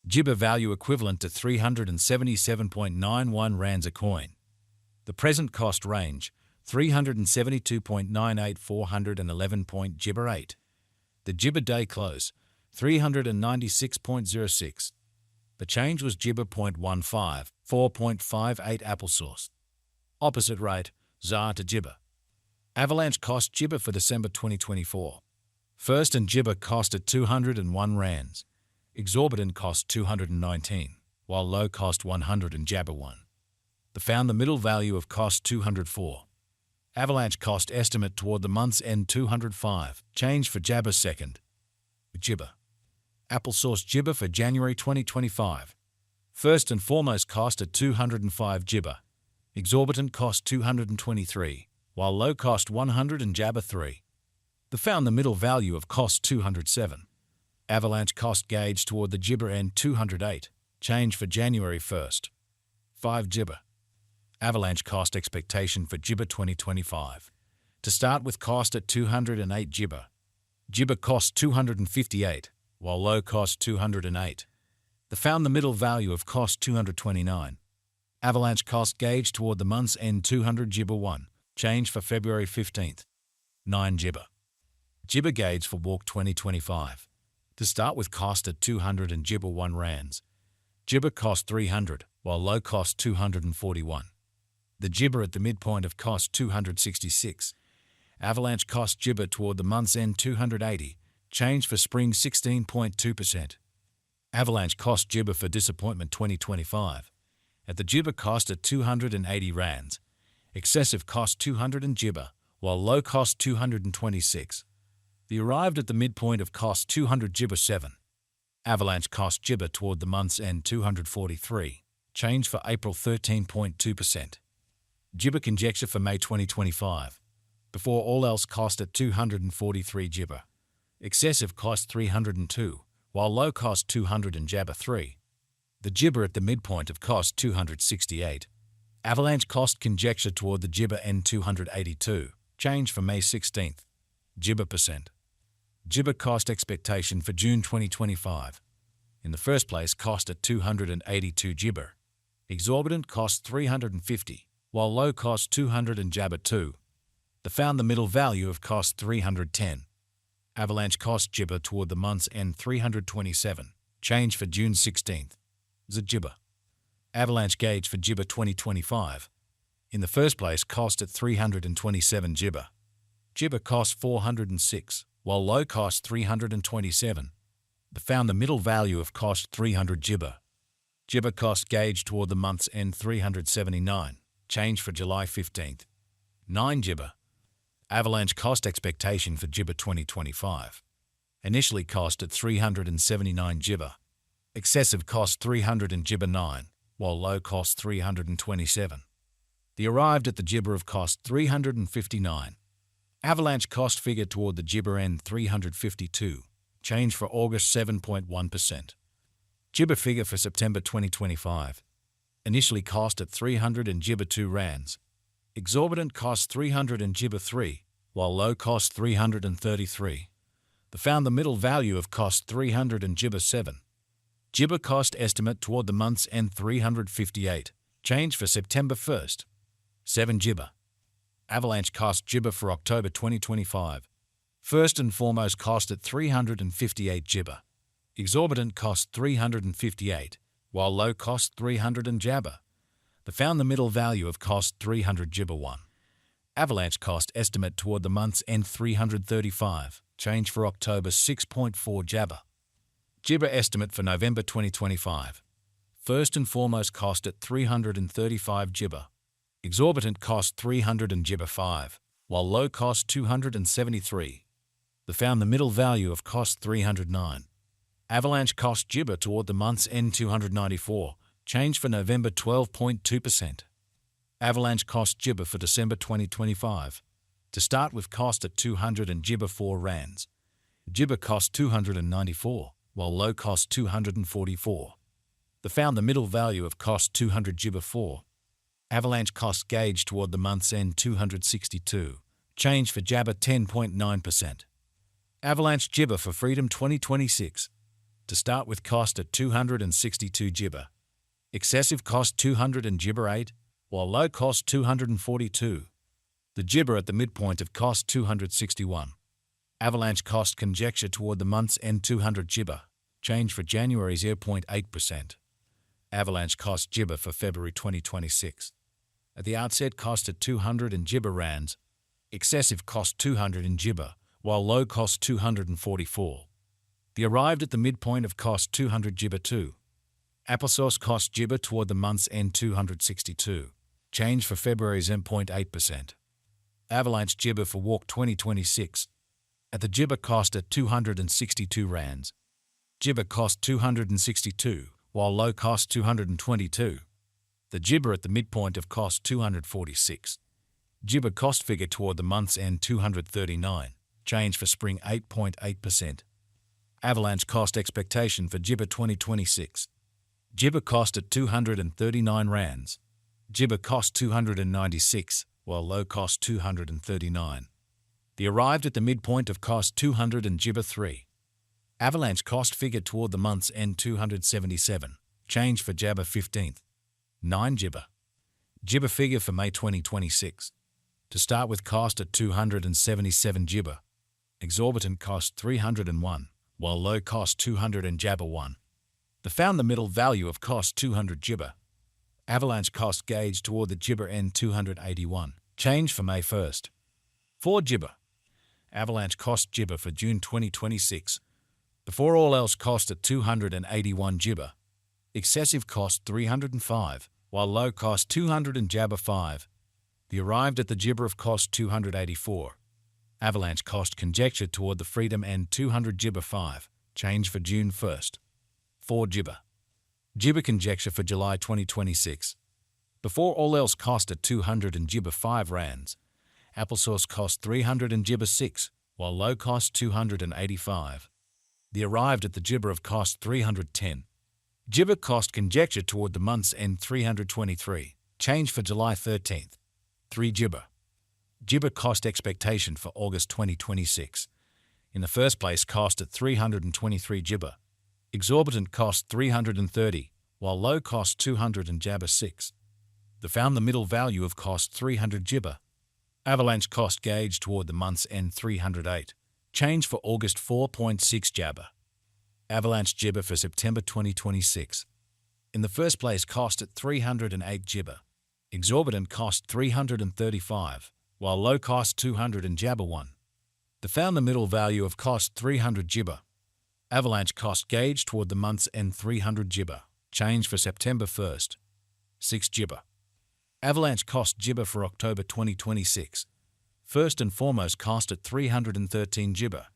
Jibber value equivalent to 377.91 rands a coin. The present cost range, 372.98 411 Jibber 8. The Jibber day close, 396.06. The change was Jibber 0.15, 4.58 applesauce. Opposite rate, ZAR to Jibber. Avalanche cost Jibber for December 2024. First and Jibber cost at 201 rands. Exorbitant cost 219, while low cost 100 and Jabber 1. The found the middle value of cost 204. Avalanche cost estimate toward the month's end 205, change for Jabber second. Jibber. Applesauce Jibber for January 2025. First and foremost cost at 205 Jibber. Exorbitant cost 223, while low cost 100 and Jabber 3. The found the middle value of cost 207. Avalanche cost gauge toward the Jibber end 208, change for January 1st. 5 Jibber. Avalanche cost expectation for Jibber 2025. To start with cost at 208 Jibber. Jibber cost 258, while low cost 208. The found the middle value of cost 229. Avalanche cost gauge toward the month's end 200 Jibber 1, change for February 15th. 9 Jibber. Jibber gauge for walk 2025. To start with cost at 200 and Jibber 1 rands. Jibber cost 300, while low cost 241. The Jibber at the midpoint of cost 266. Avalanche cost Jibber toward the month's end 280, change for spring 16.2%. Avalanche cost Jibber for disappointment 2025. At the Jibber cost at 280 rands. Excessive cost 200 and Jibber, while low cost 226. The arrived at the midpoint of cost 200 Jibber 7. Avalanche cost Jibber toward the month's end 243, change for April 13.2%. Jibber conjecture for May 2025. Before all else cost at 243 Jibber. Excessive cost 302, while low cost 200 and Jabber 3. The Jibber at the midpoint of cost 268. Avalanche cost conjecture toward the Jibber end 282, change for May 16th. Jibber percent. Jibber cost expectation for June 2025. In the first place cost at 282 Jibber. Exorbitant cost 350, while low cost 200 and Jabber 2. The found the middle value of cost 310. Avalanche cost Jibber toward the month's end 327, change for June 16th. Jibber. Avalanche gauge for Jibber 2025. In the first place cost at 327 Jibber. Jibber cost 406, while low cost 327. The found the middle value of cost 300 Jibber. Jibber cost gauge toward the month's end 379, change for July 15th. 9 Jibber. Avalanche cost expectation for Jibber 2025. Initially cost at 379 Jibber. Excessive cost 300 and Jibber 9, while low cost 327. The arrived at the Jibber of cost 359. Avalanche cost figure toward the Jibber end 352, change for August 7.1%. Jibber figure for September 2025. Initially cost at 300 and Jibber 2 rands. Exorbitant cost 300 and Jibber 3, while low cost 333. The found the middle value of cost 300 and Jibber 7. Jibber cost estimate toward the month's end 358, change for September 1st. 7 Jibber. Avalanche cost Jibber for October 2025. First and foremost cost at 358 Jibber. Exorbitant cost 358, while low cost 300 and Jabber. The found the middle value of cost 300 Jibber 1. Avalanche cost estimate toward the month's end 335, change for October 6.4 Jabber. Jibber estimate for November 2025. First and foremost cost at 335 Jibber. Exorbitant cost 300 and Jibber 5, while low cost 273. The found the middle value of cost 309. Avalanche cost Jibber toward the month's end 294, change for November 12.2%. Avalanche cost Jibber for December 2025. To start with cost at 200 and Jibber 4 rands. Jibber cost 294, while low cost 244. The found the middle value of cost 200 Jibber 4. Avalanche cost gauge toward the month's end 262, change for Jabber 10.9%. Avalanche Jibber for Freedom 2026. To start with, cost at 262 GB. Excessive cost 200 and Gibber 8, while low cost 242. The Gibber at the midpoint of cost 261. Avalanche cost conjecture toward the month's end 200 Gibber. Change for January 0.8%. Avalanche cost Gibber for February 2026. At the outset, cost at 200 and Gibber rands. Excessive cost 200 in Gibber, while low cost 244. The arrived at the midpoint of cost 200 Gibber 2. Applesauce cost Gibber toward the month's end 262. Change for February 0.8%. Avalanche Gibber for Walk 2026. At the Gibber cost at 262 rands. Gibber cost 262, while low cost 222. The Gibber at the midpoint of cost 246. Gibber cost figure toward the month's end 239. Change for spring 8.8%. Avalanche cost expectation for Gibber 2026. Gibber cost at 239 rands. Gibber cost 296, while low cost 239. The arrived at the midpoint of cost 200 and Gibber 3. Avalanche cost figure toward the month's end 277. Change for Jabber 15th. 9 Gibber. Gibber figure for May 2026. To start with, cost at 277 Gibber. Exorbitant cost 301, while low cost 200 and Jabber 1. The found the middle value of cost 200 Gibber. Avalanche cost gauge toward the Gibber end 281. Change for May 1st. 4 Gibber. Avalanche cost Gibber for June 2026. Before all else, cost at 281 Gibber. Excessive cost 305, while low cost 200 and Jabber 5. The arrived at the Gibber of cost 284. Avalanche cost conjecture toward the Freedom end 200 Gibber 5. Change for June 1st. 4 Gibber. Gibber conjecture for July 2026. Before all else, cost at 200 and Gibber 5 rands. Applesauce cost 300 and Gibber 6, while low cost 285. The arrived at the Gibber of cost 310. Gibber cost conjecture toward the month's end 323. Change for July 13th. 3 Gibber. Gibber cost expectation for August 2026. In the first place, cost at 323 Gibber. Exorbitant cost 330, while low cost 200 and Jabber 6. The found the middle value of cost 300 Gibber. Avalanche cost gauge toward the month's end 308. Change for August 4.6 Jabber. Avalanche Gibber for September 2026. In the first place, cost at 308 Gibber. Exorbitant cost 335, while low cost 200 and Jabber 1. The found the middle value of cost 300 Gibber. Avalanche cost gauge toward the month's end 300 Gibber. Change for September 1st. 6 Gibber. Avalanche cost Gibber for October 2026. First and foremost, cost at 313 Gibber.